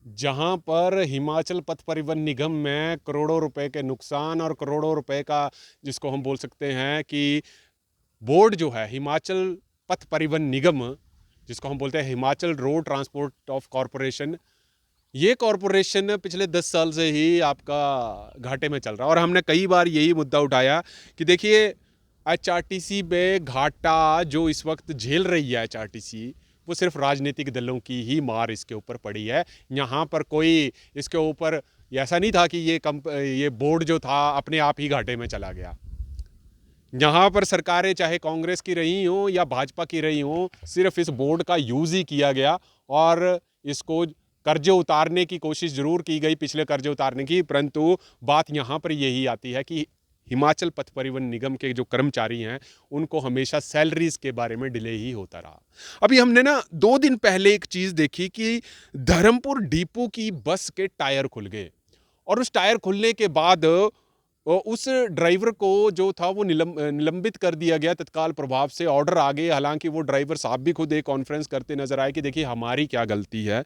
जहाँ पर हिमाचल पथ परिवहन निगम में करोड़ों रुपए के नुकसान और करोड़ों रुपए का, जिसको हम बोल सकते हैं कि बोर्ड जो है हिमाचल पथ परिवहन निगम, जिसको हम बोलते हैं Himachal road transport of corporation, ये कॉरपोरेशन पिछले 10 साल से ही आपका घाटे में चल रहा है। और हमने कई बार यही मुद्दा उठाया कि देखिए, एचआरटीसी में घाटा जो इस वक्त झेल रही है एचआरटीसी, वो सिर्फ राजनीतिक दलों की ही मार इसके ऊपर पड़ी है। यहाँ पर कोई इसके ऊपर ऐसा नहीं था कि ये बोर्ड जो था अपने आप ही घाटे में चला गया। यहाँ पर सरकारें चाहे कांग्रेस की रही हों या भाजपा की रही हों, सिर्फ इस बोर्ड का यूज़ ही किया गया और इसको कर्जे उतारने की कोशिश जरूर की गई, पिछले कर्जे उतारने की, परंतु बात यहाँ पर यही आती है कि हिमाचल पथ परिवहन निगम के जो कर्मचारी हैं उनको हमेशा सैलरीज के बारे में डिले ही होता रहा। अभी हमने ना 2 दिन पहले एक चीज़ देखी कि धर्मपुर डिपो की बस के टायर खुल गए और उस टायर खुलने के बाद उस ड्राइवर को जो था वो निलंबित कर दिया गया तत्काल प्रभाव से, ऑर्डर आ गए। हालांकि वो ड्राइवर साहब भी खुद एक कॉन्फ्रेंस करते नजर आए कि देखिए हमारी क्या गलती है,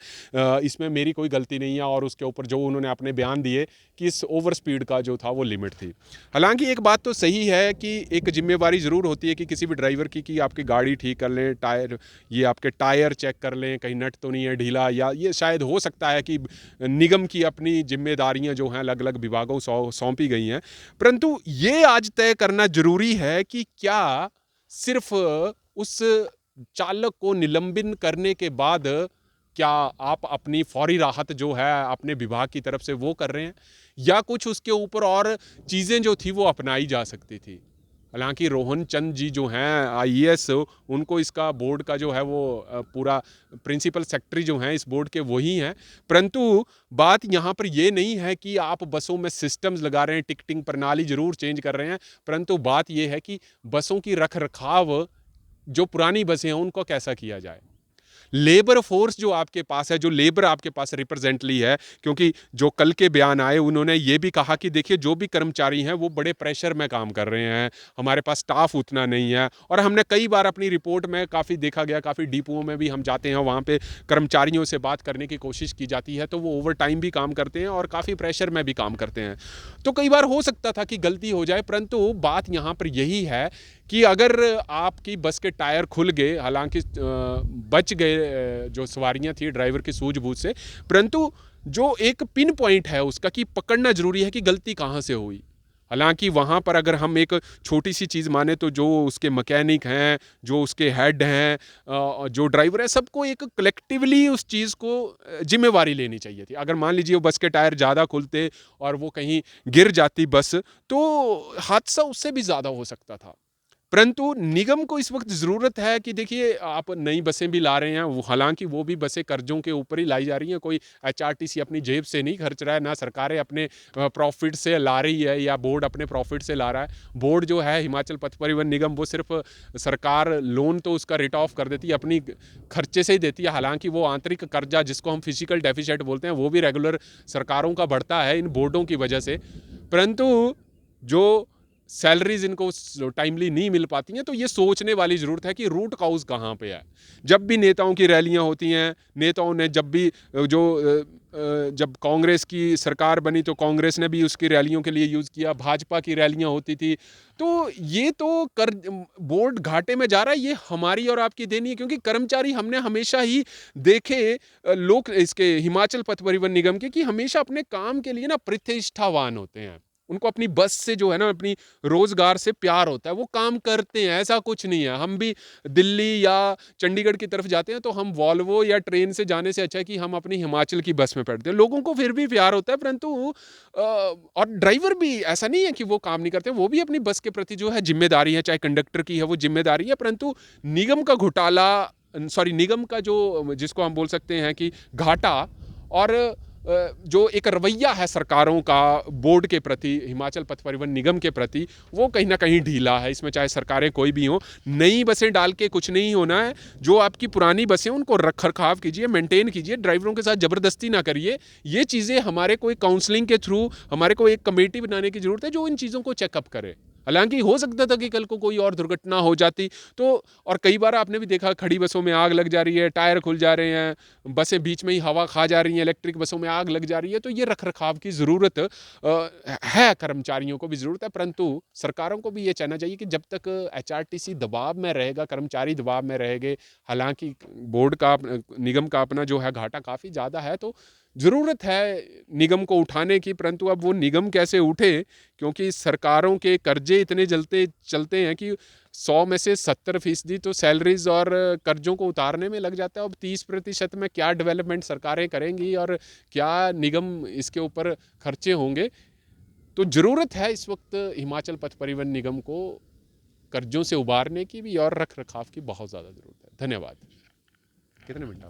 इसमें मेरी कोई गलती नहीं है। और उसके ऊपर जो उन्होंने अपने बयान दिए कि इस ओवर स्पीड का जो था वो लिमिट थी। हालांकि एक बात तो सही है कि एक जिम्मेवारी ज़रूर होती है कि किसी भी ड्राइवर की कि आपकी गाड़ी ठीक कर लें, ये आपके टायर चेक कर लें, कहीं नट तो नहीं है ढीला, या ये शायद हो सकता है कि निगम की अपनी जिम्मेदारियां जो हैं अलग अलग विभागों सौंपी गई हैं। परंतु ये आज तय करना जरूरी है कि क्या सिर्फ उस चालक को निलंबित करने के बाद क्या आप अपनी फौरी राहत जो है अपने विभाग की तरफ से वो कर रहे हैं, या कुछ उसके ऊपर और चीज़ें जो थी वो अपनाई जा सकती थी। हालांकि रोहन चंद जी जो हैं आईएएस, उनको इसका बोर्ड का जो है वो पूरा प्रिंसिपल सेक्रेटरी जो हैं इस बोर्ड के वही हैं, परंतु बात यहाँ पर ये नहीं है कि आप बसों में सिस्टम्स लगा रहे हैं, टिकटिंग प्रणाली जरूर चेंज कर रहे हैं, परंतु बात ये है कि बसों की रख रखाव जो पुरानी बसें हैं उनको कैसा किया जाए। लेबर फोर्स जो आपके पास है, जो लेबर आपके पास रिप्रेजेंटली है, क्योंकि जो कल के बयान आए उन्होंने ये भी कहा कि देखिए जो भी कर्मचारी हैं वो बड़े प्रेशर में काम कर रहे हैं, हमारे पास स्टाफ उतना नहीं है। और हमने कई बार अपनी रिपोर्ट में काफ़ी देखा गया, काफ़ी डिपोओं में भी हम जाते हैं, वहाँ पे कर्मचारियों से बात करने की कोशिश की जाती है तो वो ओवर टाइम भी काम करते हैं और काफ़ी प्रेशर में भी काम करते हैं। तो कई बार हो सकता था कि गलती हो जाए, परंतु बात यहाँ पर यही है कि अगर आपकी बस के टायर खुल गए, हालांकि बच गए जो सवारियां थी ड्राइवर की सूझबूझ से, परंतु जो एक पिन पॉइंट है उसका कि पकड़ना जरूरी है कि गलती कहाँ से हुई। हालांकि वहाँ पर अगर हम एक छोटी सी चीज़ माने तो जो उसके मैकेनिक हैं, जो उसके हेड हैं, जो ड्राइवर है, सबको एक कलेक्टिवली उस चीज़ को जिम्मेवारी लेनी चाहिए थी। अगर मान लीजिए वो बस के टायर ज़्यादा खुलते और वो कहीं गिर जाती बस, तो हादसा उससे भी ज़्यादा हो सकता था। परंतु निगम को इस वक्त ज़रूरत है कि देखिए आप नई बसें भी ला रहे हैं, वो हालांकि वो भी बसें कर्जों के ऊपर ही लाई जा रही हैं, कोई एचआरटीसी अपनी जेब से नहीं खर्च रहा है, ना सरकारें अपने प्रॉफिट से ला रही है या बोर्ड अपने प्रॉफिट से ला रहा है। बोर्ड जो है हिमाचल पथ परिवहन निगम, वो सिर्फ सरकार लोन तो उसका रिट ऑफ कर देती है, अपनी खर्चे से ही देती है। हालांकि वो आंतरिक कर्जा जिसको हम फिजिकल डेफिसिट बोलते हैं वो भी रेगुलर सरकारों का बढ़ता है इन बोर्डों की वजह से। परंतु जो सैलरीज इनको टाइमली नहीं मिल पाती हैं, तो ये सोचने वाली ज़रूरत है कि रूट काउज कहाँ पे है। जब भी नेताओं की रैलियां होती हैं, नेताओं ने जब भी जब कांग्रेस की सरकार बनी तो कांग्रेस ने भी उसकी रैलियों के लिए यूज़ किया, भाजपा की रैलियां होती थी, तो ये तो कर बोर्ड घाटे में जा रहा है, ये हमारी और आपकी देनी है। क्योंकि कर्मचारी हमने हमेशा ही देखे लोग इसके हिमाचल पथ परिवहन निगम के कि हमेशा अपने काम के लिए ना प्रतिष्ठावान होते हैं, उनको अपनी बस से जो है ना अपनी रोजगार से प्यार होता है, वो काम करते हैं, ऐसा कुछ नहीं है। हम भी दिल्ली या चंडीगढ़ की तरफ जाते हैं तो हम वॉल्वो या ट्रेन से जाने से अच्छा है कि हम अपनी हिमाचल की बस में बैठते हैं। लोगों को फिर भी प्यार होता है, परंतु और ड्राइवर भी ऐसा नहीं है कि वो काम नहीं करते, वो भी अपनी बस के प्रति जो है जिम्मेदारी है, चाहे कंडक्टर की है वो जिम्मेदारी है। परंतु निगम का घोटाला, सॉरी निगम का जो जिसको हम बोल सकते हैं कि घाटा, और जो एक रवैया है सरकारों का बोर्ड के प्रति, हिमाचल पथ परिवहन निगम के प्रति, वो कहीं ना कहीं ढीला है। इसमें चाहे सरकारें कोई भी हो, नई बसें डाल के कुछ नहीं होना है। जो आपकी पुरानी बसें उनको रख रखाव कीजिए, मेंटेन कीजिए, ड्राइवरों के साथ ज़बरदस्ती ना करिए। ये चीज़ें हमारे को एक काउंसलिंग के थ्रू, हमारे को एक कमेटी बनाने की ज़रूरत है जो इन चीज़ों को चेकअप करे। हालांकि हो सकता था कि कल को कोई और दुर्घटना हो जाती तो। और कई बार आपने भी देखा खड़ी बसों में आग लग जा रही है, टायर खुल जा रहे हैं, बसें बीच में ही हवा खा जा रही हैं, इलेक्ट्रिक बसों में आग लग जा रही है। तो ये रख रखाव की ज़रूरत है, कर्मचारियों को भी ज़रूरत है, परंतु सरकारों को भी ये चाहना चाहिए कि जब तक एचआरटीसी दबाव में रहेगा, कर्मचारी दबाव में रहेंगे, हालांकि बोर्ड का निगम का अपना जो है घाटा काफ़ी ज़्यादा है, तो ज़रूरत है निगम को उठाने की। परंतु अब वो निगम कैसे उठे, क्योंकि सरकारों के कर्जे इतने चलते हैं कि 100 में से 70% तो सैलरीज और कर्जों को उतारने में लग जाता है। अब 30% में क्या डेवलपमेंट सरकारें करेंगी और क्या निगम इसके ऊपर खर्चे होंगे। तो ज़रूरत है इस वक्त हिमाचल पथ परिवहन निगम को कर्जों से उबारने की भी और रख रखाव की बहुत ज़्यादा ज़रूरत है। धन्यवाद। कितने मिनट